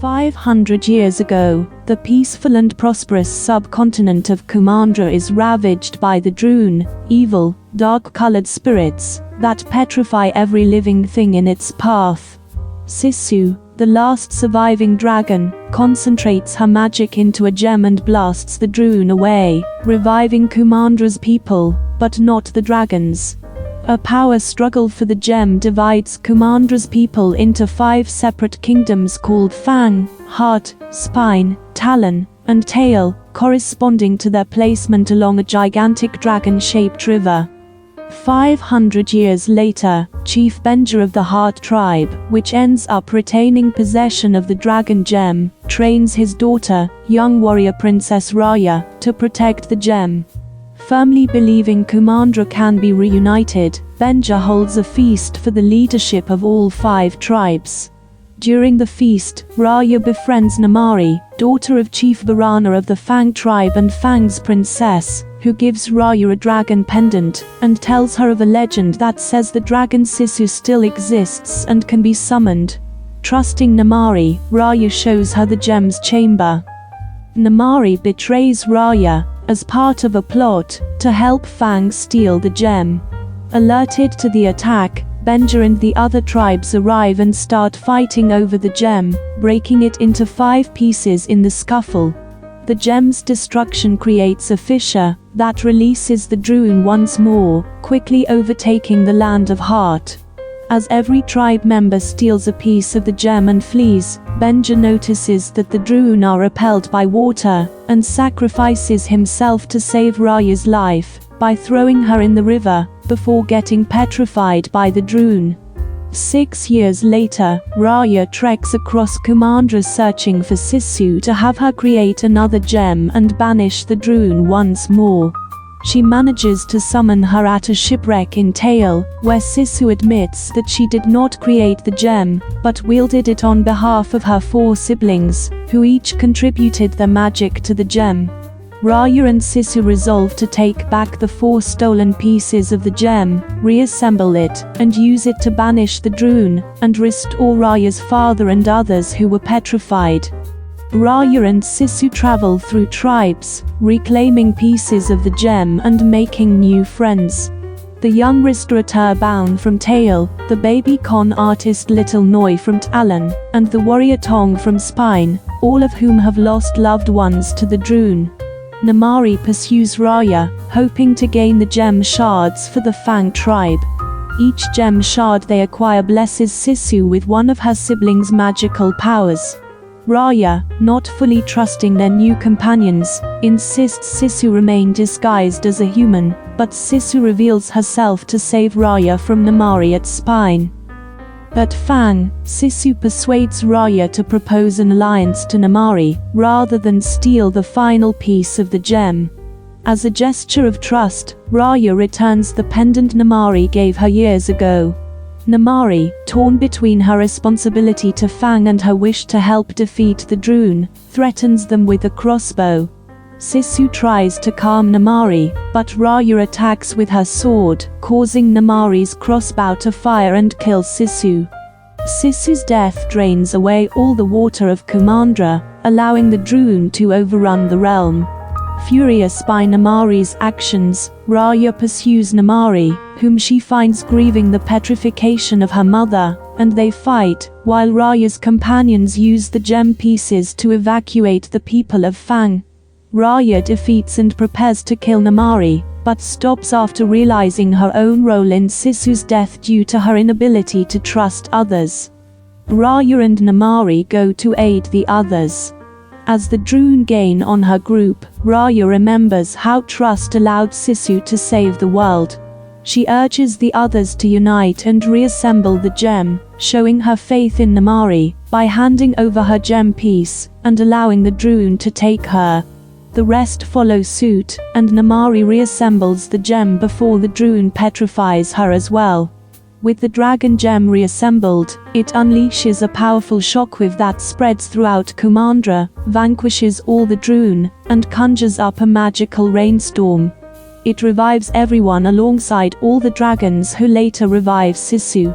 500 years ago, the peaceful and prosperous subcontinent of Kumandra is ravaged by the Druun, evil, dark-colored spirits that petrify every living thing in its path. Sisu, the last surviving dragon, concentrates her magic into a gem and blasts the Druun away, reviving Kumandra's people, but not the dragons. A power struggle for the gem divides Kumandra's people into 5 separate kingdoms called Fang, Heart, Spine, Talon, and Tail, corresponding to their placement along a gigantic dragon-shaped river. 500 years later, Chief Benja of the Heart tribe, which ends up retaining possession of the dragon gem, trains his daughter, young warrior Princess Raya, to protect the gem. Firmly believing Kumandra can be reunited, Benja holds a feast for the leadership of all 5 tribes. During the feast, Raya befriends Namaari, daughter of Chief Virana of the Fang tribe and Fang's princess, who gives Raya a dragon pendant, and tells her of a legend that says the dragon Sisu still exists and can be summoned. Trusting Namaari, Raya shows her the gem's chamber. Namaari betrays Raya, as part of a plot to help Fang steal the gem. Alerted to the attack, Benja and the other tribes arrive and start fighting over the gem, breaking it into 5 pieces in the scuffle. The gem's destruction creates a fissure that releases the Druun once more, quickly overtaking the land of Heart. As every tribe member steals a piece of the gem and flees, Benja notices that the Druun are repelled by water, and sacrifices himself to save Raya's life, by throwing her in the river, before getting petrified by the Druun. 6 years later, Raya treks across Kumandra searching for Sisu to have her create another gem and banish the Druun once more. She manages to summon her at a shipwreck in Tail, where Sisu admits that she did not create the gem, but wielded it on behalf of her 4 siblings, who each contributed their magic to the gem. Raya and Sisu resolve to take back the 4 stolen pieces of the gem, reassemble it, and use it to banish the Druun, and restore Raya's father and others who were petrified. Raya and Sisu travel through tribes, reclaiming pieces of the gem and making new friends. The young restorateur Baun from Tail, the baby con artist Little Noi from Talon, and the warrior Tong from Spine, all of whom have lost loved ones to the Druun. Namaari pursues Raya, hoping to gain the gem shards for the Fang tribe. Each gem shard they acquire blesses Sisu with one of her siblings' magical powers. Raya, not fully trusting their new companions, insists Sisu remain disguised as a human, but Sisu reveals herself to save Raya from Namaari at Spine. At Fang, Sisu persuades Raya to propose an alliance to Namaari, rather than steal the final piece of the gem. As a gesture of trust, Raya returns the pendant Namaari gave her years ago. Namaari, torn between her responsibility to Fang and her wish to help defeat the Druun, threatens them with a crossbow. Sisu tries to calm Namaari, but Raya attacks with her sword, causing Namaari's crossbow to fire and kill Sisu. Sisu's death drains away all the water of Kumandra, allowing the Druun to overrun the realm. Furious by Namaari's actions, Raya pursues Namaari, whom she finds grieving the petrification of her mother, and they fight, while Raya's companions use the gem pieces to evacuate the people of Fang. Raya defeats and prepares to kill Namaari, but stops after realizing her own role in Sisu's death due to her inability to trust others. Raya and Namaari go to aid the others. As the Druun gain on her group, Raya remembers how trust allowed Sisu to save the world. She urges the others to unite and reassemble the gem, showing her faith in Namaari, by handing over her gem piece, and allowing the Druun to take her. The rest follow suit, and Namaari reassembles the gem before the Druun petrifies her as well. With the dragon gem reassembled, it unleashes a powerful shockwave that spreads throughout Kumandra, vanquishes all the Druun, and conjures up a magical rainstorm. It revives everyone alongside all the dragons who later revive Sisu.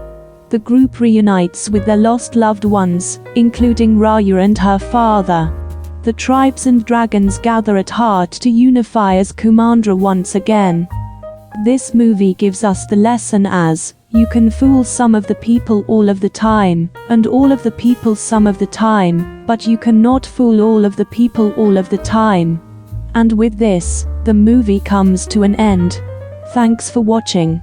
the group reunites with their lost loved ones, including Raya and her father. The tribes and dragons gather at heart to unify as Kumandra once again. This movie gives us the lesson as, you can fool some of the people all of the time, and all of the people some of the time, but you cannot fool all of the people all of the time. And with this, the movie comes to an end. Thanks for watching.